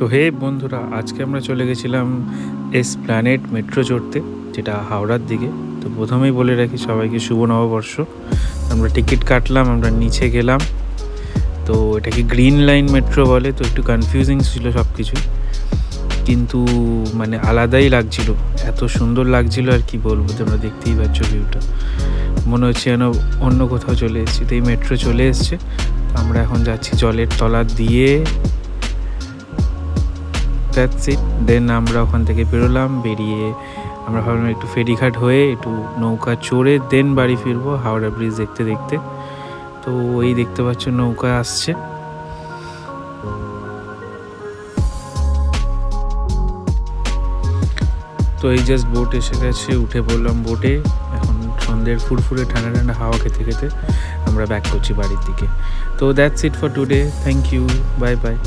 তো হে বন্ধুরা, আজকে আমরা চলে গেছিলাম এসপ্ল্যানেড মেট্রো চড়তে, যেটা হাওড়ার দিকে। তো প্রথমেই বলে রাখি সবাইকে শুভ নববর্ষ। আমরা টিকিট কাটলাম, আমরা নিচে গেলাম। তো এটাকে গ্রিন লাইন মেট্রো বলে, তো একটু কনফিউজিং ছিল সব কিছুই, কিন্তু মানে আলাদাই লাগছিল, এত সুন্দর লাগছিল আর কি বলবো। তোমরা দেখতেই পাচ্ছ ভিউটা, মনে হচ্ছে যেন অন্য কোথাও চলে এসেছি। তো এই মেট্রো চলে এসছে, আমরা এখন যাচ্ছি জলের তলা দিয়ে। That's it. দেন আমরা ওখান থেকে বেরোলাম, বেরিয়ে আমরা ভাবলাম একটু ফেরিঘাট হয়ে একটু নৌকা চড়ে দেন বাড়ি ফিরবো হাওড়া ব্রিজ দেখতে দেখতে। তো এই দেখতে পাচ্ছ নৌকা আসছে। তো এই জাস্ট বোট এসে গেছে, উঠে পড়লাম বোটে। এখন সন্ধ্যের ফুরফুরে ঠান্ডা ঠান্ডা হাওয়া খেতে খেতে আমরা ব্যাক করছি বাড়ির দিকে। তো that's it for today. Thank you, bye by.